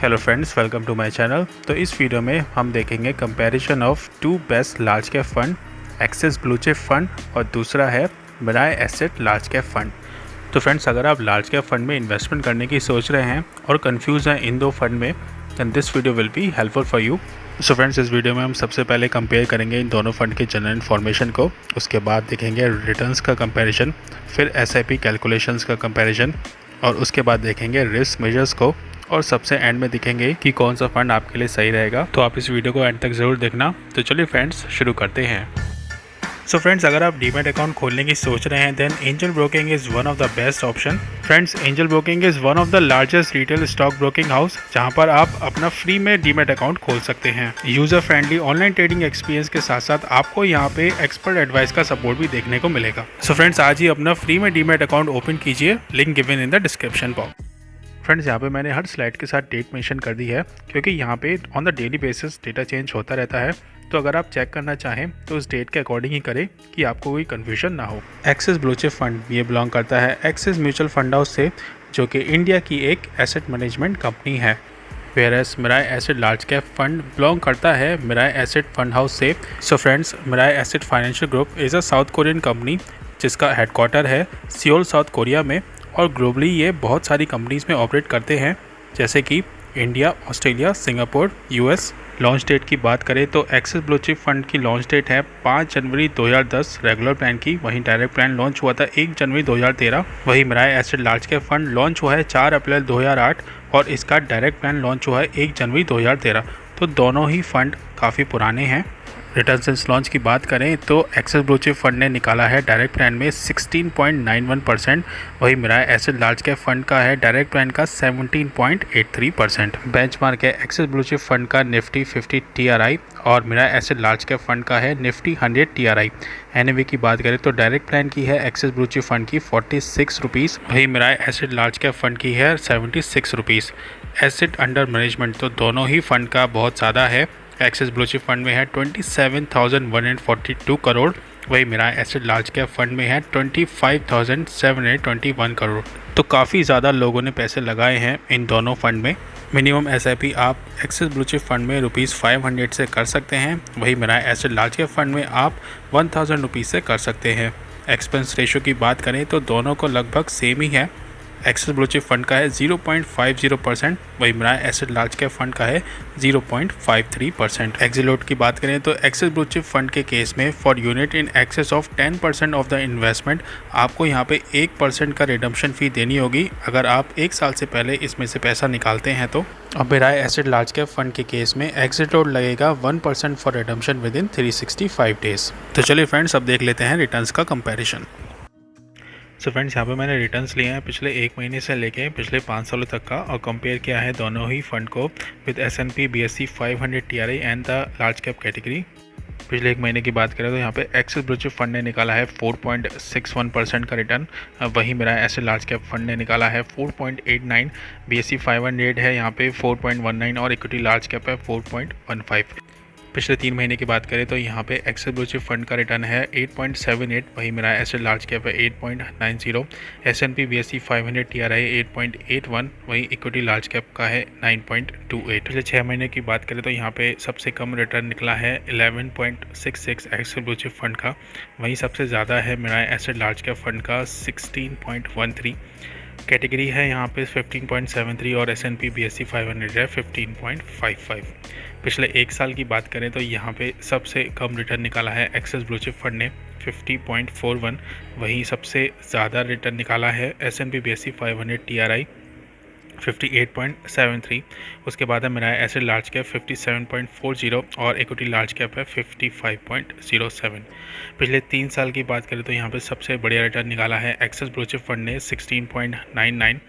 Hello friends, welcome to my channel. तो इस video में हम देखेंगे comparison of two best large cap fund, Axis blue chip fund और दूसरा है Mirae Asset large cap fund. तो फ्रेंड्स, अगर आप लार्ज कैप फंड में इन्वेस्टमेंट करने की सोच रहे हैं और कंफ्यूज हैं इन दो फंड में, then this video will be helpful for you. So friends, इस वीडियो में हम सबसे पहले कंपेयर करेंगे इन दोनों फंड के जनरल इन्फॉर्मेशन को, उसके बाद देखेंगे रिटर्न्स का कंपैरिजन, फिर एसआईपी कैलकुलेशंस का कंपैरिजन और उसके बाद देखेंगे रिस्क मेजर्स को और सबसे एंड में दिखेंगे कि कौन सा फंड आपके लिए सही रहेगा। तो आप इस वीडियो को एंड तक ज़रूर देखना। तो चलिए फ्रेंड्स, शुरू करते हैं। सो फ्रेंड्स, अगर आप डीमैट अकाउंट खोलने की सोच रहे हैं, then Angel Broking is one of the best option. Friends, Angel Broking is one of the largest retail stock broking house, जहां पर आप अपना फ्री में डीमैट अकाउंट खोल सकते हैं। User friendly online trading experience के साथ साथ आपको यहां पे एक्सपर्ट एडवाइस का सपोर्ट भी देखने को मिलेगा। सो फ्रेंड्स, आज ही अपना फ्री में डीमैट अकाउंट ओपन कीजिए, link given in the description box. Friends, यहाँ पे मैंने हर स्लाइड के साथ डेट मेंशन कर दी है, क्योंकि यहाँ पे on the daily basis data change होता रहता है। तो अगर आप चेक करना चाहें तो उस डेट के अकॉर्डिंग ही करें कि आपको कोई कन्फ्यूजन ना हो। एक्सिस ब्लू चिप फंड ये बिलोंग करता है एक्सिस म्यूचुअल फंड हाउस से, जो कि इंडिया की एक एसेट मैनेजमेंट कंपनी है। Whereas Mirae Asset large cap fund belong करता है मिराई एसेट फंड हाउस से। So friends, Mirae Asset financial group is a South Korean company जिसका हेडक्वार्टर है सियोल, साउथ कोरिया में, और ग्लोबली ये बहुत सारी कंपनीज़ में ऑपरेट करते हैं, जैसे कि India, Australia, Singapore, US. Launch date की बात करें तो एक्सिस ब्लू चिप फंड की लॉन्च डेट है 5 जनवरी 2010 रेगुलर प्लान की। वहीं डायरेक्ट प्लान लॉन्च हुआ था 1 जनवरी 2013। वहीं Mirae Asset large cap fund launch हुआ है 4 अप्रैल 2008 और इसका डायरेक्ट प्लान लॉन्च हुआ है 1 जनवरी 2013। तो दोनों ही फंड काफ़ी पुराने हैं। रिटर्न सिंस लॉन्च की बात करें तो एक्सिस ब्लू चिप फंड ने निकाला है डायरेक्ट प्लान में 16.91%, वही Mirae Asset large cap fund का है डायरेक्ट प्लान का 17.83%। बेंचमार्क है एक्सिस ब्लू चिप फंड का निफ्टी 50 TRI और Mirae Asset large cap fund का है निफ्टी 100 TRI। एनएवी की बात करें तो डायरेक्ट प्लान की है एक्सिस ब्लू चिप फंड की 46 रुपीज़, वही Mirae Asset large cap fund की है 76 रुपीज़। एसेट अंडर मैनेजमेंट तो दोनों ही फंड का बहुत ज़्यादा है। एक्सिस ब्लू चिप फंड में है 27,142 करोड़, वही Mirae Asset large cap fund में है 25,721 करोड़। तो काफ़ी ज़्यादा लोगों ने पैसे लगाए हैं इन दोनों फंड में। मिनिमम एसआईपी आप एक्सिस ब्लू चिप फंड में ₹500 से कर सकते हैं, वही Mirae Asset large cap fund में आप 1000 रुपीज़ से कर सकते हैं। एक्सपेंस रेशो की बात करें तो दोनों को लगभग सेम ही है। एक्सिस ब्लू चिप फंड का है 0.50%, वही Mirae Asset large cap fund का है 0.53%। एक्सिलोट की बात करें तो एक्सिस ब्लू चिप फंड के केस में for unit in excess of 10% of the investment आपको यहाँ पे 1% का रिडम्पशन फ़ी देनी होगी अगर आप 1 साल से पहले इसमें से पैसा निकालते हैं तो। अब Mirae Asset large cap fund के केस में एक्सिलोट लगेगा 1% for redemption within 365 days. तो चलिए फ्रेंड्स, अब देख लेते हैं रिटर्न्स का कंपेरिजन। सो फ्रेंड्स, यहाँ पे मैंने रिटर्न्स लिए हैं पिछले 1 महीने से लेके पिछले 5 सालों तक का और कंपेयर किया है दोनों ही फंड को with S&P BSE 500 TRI and the large cap category. पिछले 1 महीने की बात करें तो यहाँ पे एक्सिस ब्लू चिप फंड ने निकाला है 4.61% का रिटर्न, वहीं मेरा एसेट लार्ज कैप फंड ने निकाला है 4.89, BSE 500 है यहाँ पे 4.19 और इक्विटी लार्ज कैप है 4.15। पिछले 3 महीने की बात करें तो यहाँ पे एक्सिस ब्लू चिप फंड का रिटर्न है 8.78, वहीं मेरा एसेट लार्ज कैप है 8.90, S&P BSE 500 TRI 8.81, वहीं इक्विटी लार्ज कैप का है 9.28। पिछले 6 महीने की बात करें तो यहाँ पे सबसे कम रिटर्न निकला है 11.66 एक्सिस ब्लू चिप फंड का, वहीं सबसे ज़्यादा है मेरा एसेट लार्ज कैप फंड का 16.13। कैटेगरी है यहाँ पे 15.73 और S&P BSE 500 है 15.55। पिछले 1 साल की बात करें तो यहाँ पे सबसे कम रिटर्न निकाला है एक्सिस ब्लू चिप फंड ने 50.41, वहीं सबसे ज़्यादा रिटर्न निकाला है S&P BSE 500 TRI 58.73। उसके बाद है मेरा एसेट लार्ज कैप 57.40 और इक्विटी लार्ज कैप है 55.07। पिछले 3 साल की बात करें तो यहाँ पे सबसे बढ़िया रिटर्न निकाला है एक्सिस ब्लू चिप फंड ने 16.99।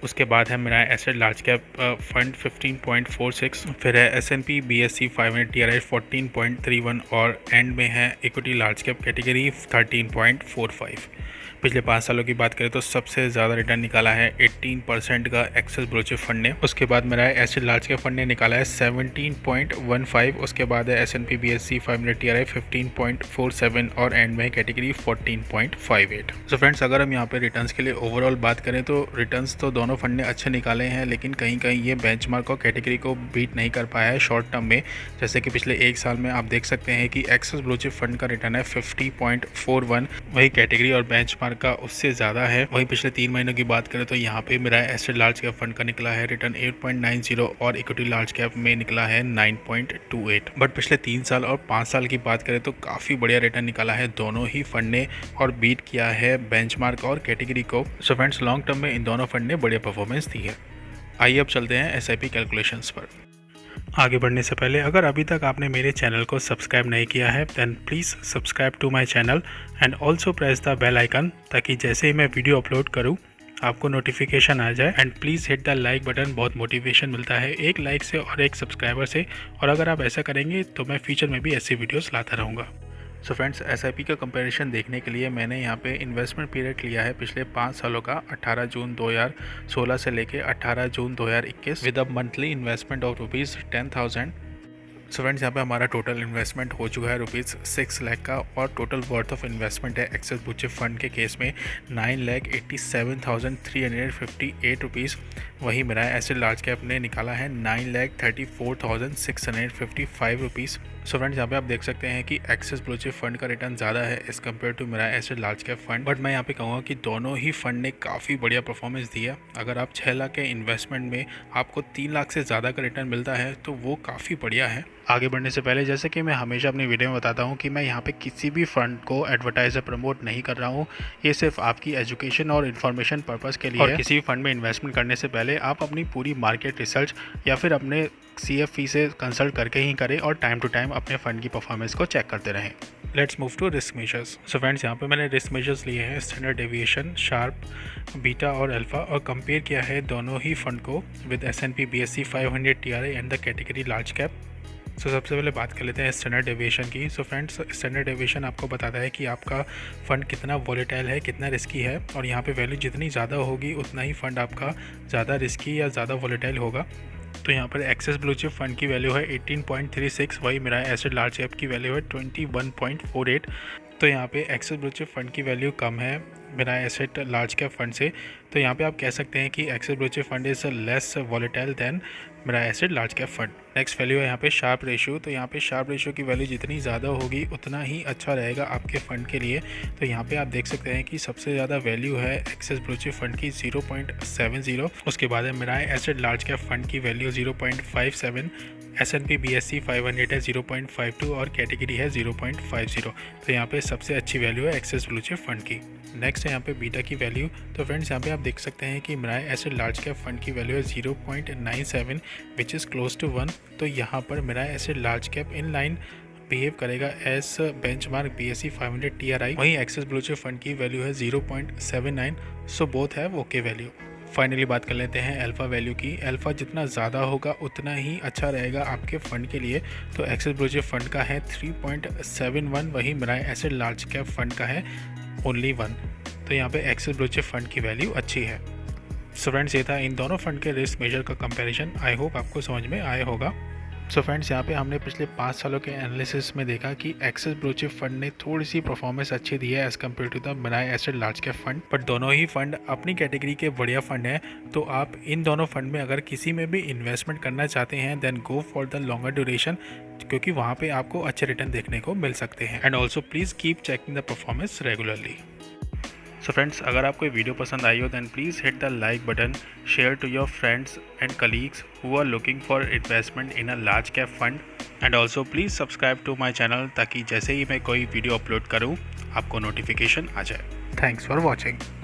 उसके बाद है मेरा एसेट लार्ज कैप फंड 15.46, फिर है S&P BSE 500 TRI 14.31 और एंड में है इक्विटी लार्ज कैप कैटेगरी 13.45। पिछले 5 सालों की बात करें तो सबसे ज़्यादा रिटर्न निकाला है 18% का एक्सेस ब्लू चिप फंड ने। उसके बाद Mirae Asset large cap fund ने निकाला है 17.15। उसके बाद है S&P BSE 500 TRI 15.47 और एंड में कैटेगरी 14.58। तो फ्रेंड्स, अगर हम यहाँ पे रिटर्न्स के लिए ओवरऑल बात करें तो रिटर्न्स तो दोनों फंड ने अच्छे निकाले हैं, लेकिन कहीं कहीं ये बेंचमार्क और कैटेगरी को बीट नहीं कर पाया है शॉर्ट टर्म में। जैसे कि पिछले एक साल में आप देख सकते हैं कि एक्सेस ब्लू चिप फंड का रिटर्न है 50.41, वही कैटेगरी और बेंचमार्क का उससे ज़्यादा है। वहीं पिछले 3 महीनों की बात करें तो यहाँ पे Mirae Asset large cap fund का निकला है रिटर्न 8.90 और इक्विटी लार्ज कैप में निकला है 9.28। बट पिछले 3 साल और 5 साल की बात करें तो काफ़ी बढ़िया रिटर्न निकाला है दोनों ही फंड ने और बीट किया है बेंचमार्क और कैटेगरी को। सो फ्रेंड्स, लॉन्ग टर्म में इन दोनों फंड ने बढ़िया परफॉर्मेंस दी है। आइए अब चलते हैं SIP कैलकुलेशंस पर। आगे बढ़ने से पहले अगर अभी तक आपने मेरे चैनल को सब्सक्राइब नहीं किया है then please subscribe to my channel and also press the bell icon, ताकि जैसे ही मैं वीडियो अपलोड करूं आपको नोटिफिकेशन आ जाए। And please hit the like button, बहुत मोटिवेशन मिलता है एक लाइक से और एक सब्सक्राइबर से, और अगर आप ऐसा करेंगे तो मैं फ्यूचर में भी ऐसी वीडियोस लाता रहूँगा। सो फ्रेंड्स, SIP का कंपैरिजन देखने के लिए मैंने यहाँ पे इन्वेस्टमेंट पीरियड लिया है पिछले 5 सालों का, 18 जून 2016 से लेके 18 जून 2021 with a monthly investment of ₹10,000। So friends, यहाँ पे हमारा टोटल इन्वेस्टमेंट हो चुका है ₹6 लाख का, और टोटल वर्थ ऑफ इन्वेस्टमेंट है एक्सेस ब्लू चिप फंड के केस में 9,87,358 रुपीज़। वही मिराई एसिड लार्ज कैप ने निकाला है 9,34,655 रुपीज़। सो फ्रेंड्स, यहाँ पे आप देख सकते हैं कि एक्सेस ब्लू चिप फंड का रिटर्न ज़्यादा है as compare to Mirae Asset large cap fund. But मैं यहाँ पे कहूँगा कि दोनों ही फंड ने काफ़ी बढ़िया परफॉर्मेंस दी है। अगर आप 6 लाख के इन्वेस्टमेंट में आपको 3 लाख से ज़्यादा का रिटर्न मिलता है तो वो काफ़ी बढ़िया है। आगे बढ़ने से पहले, जैसे कि मैं हमेशा अपनी वीडियो में बताता हूँ कि मैं यहाँ पे किसी भी फंड को एडवर्टाइज या प्रमोट नहीं कर रहा हूँ। ये सिर्फ आपकी एजुकेशन और इन्फॉर्मेशन पर्पज़ के लिए और किसी भी फंड में इन्वेस्टमेंट करने से पहले आप अपनी पूरी मार्केट रिसर्च या फिर अपने CFP से कंसल्ट करके ही करें और टाइम टू टाइम अपने फंड की परफॉर्मेंस को चेक करते रहें। Let's move to risk measures. So friends, यहाँ पे मैंने रिस्क मेजर्स लिए हैं स्टैंडर्ड डेविएशन, शार्प, बीटा और अल्फा, और कंपेयर किया है दोनों ही फंड को with S&P BSE 500 TRI and the category large cap. So सबसे पहले बात कर लेते हैं स्टैंडर्ड डेविएशन की। सो फ्रेंड्स, स्टैंडर्ड डेविएशन आपको बताता है कि आपका फ़ंड कितना वॉलेटाइल है, कितना रिस्की है, और यहाँ पे वैल्यू जितनी ज़्यादा होगी उतना ही फ़ंड आपका ज़्यादा रिस्की या ज़्यादा वॉलेटाइल होगा। तो यहाँ पर एक्सेस ब्लू चिप फंड की वैल्यू है 18.36, वही मिराई एसिड लार्ज कैप की वैल्यू है 21.48। तो यहाँ पे एक्सेस ब्लू चिप फंड की वैल्यू कम है Mirae Asset large cap fund से। तो यहाँ पे आप कह सकते हैं कि Axis blue chip fund is less volatile than Mirae Asset large cap fund. Next value है यहाँ पे शार्प रेशियो। तो यहाँ पे शार्प रेशियो की वैल्यू जितनी ज़्यादा होगी उतना ही अच्छा रहेगा आपके फ़ंड के लिए। तो यहाँ पे आप देख सकते हैं कि सबसे ज़्यादा वैल्यू है एक्सेस ब्लू चिप फंड की 0.70। उसके बाद है Mirae Asset large cap fund की वैल्यू 0.57, S&P BSE 500 है 0.52 और कैटेगरी है 0.50। तो यहाँ पे सबसे अच्छी वैल्यू है एक्सेस ब्लू चिप फंड की। नेक्स्ट है यहाँ पे बीटा की वैल्यू। तो फ्रेंड्स, यहाँ पे आप देख सकते हैं कि Mirae Asset large cap fund की वैल्यू है 0.97 विच इज़ क्लोज टू 1। तो यहाँ पर Mirae Asset large cap in line behave करेगा एज बेंचमार्क BSE 500 TRI। वहीं एक्सेस ब्लू चिप फंड की वैल्यू है 0.79। सो बोथ है ओके वैल्यू। फाइनली बात कर लेते हैं अल्फ़ा वैल्यू की। अल्फ़ा जितना ज़्यादा होगा उतना ही अच्छा रहेगा आपके फ़ंड के लिए। तो एक्सेस ब्लू चिप फंड का है 3.71, वही Mirae Asset large cap fund का है ओनली 1। तो यहाँ पे एक्सेस ब्लू चिप फंड की वैल्यू अच्छी है। सो फ्रेंड्स, ये था इन दोनों फंड के रिस्क मेजर का कंपैरिजन। आई होप आपको समझ में आया होगा। सो फ्रेंड्स, यहाँ पे हमने पिछले 5 सालों के एनालिसिस में देखा कि एक्सेस ब्लू चिप फंड ने थोड़ी सी परफॉर्मेंस अच्छी दी है as compare to the Mirae Asset large cap fund. But दोनों ही फंड अपनी कैटेगरी के बढ़िया फंड हैं। तो आप इन दोनों फंड में अगर किसी में भी इन्वेस्टमेंट करना चाहते हैं then go for the longer duration, क्योंकि वहाँ पे आपको अच्छे रिटर्न देखने को मिल सकते हैं। And also please keep checking the performance regularly. So friends, अगर आपको वीडियो पसंद आई हो then please hit the like button, share to your friends and colleagues who are looking for investment in a large cap fund. And also please subscribe to my channel, ताकि जैसे ही मैं कोई video upload करूँ आपको notification आ जाए। Thanks for watching.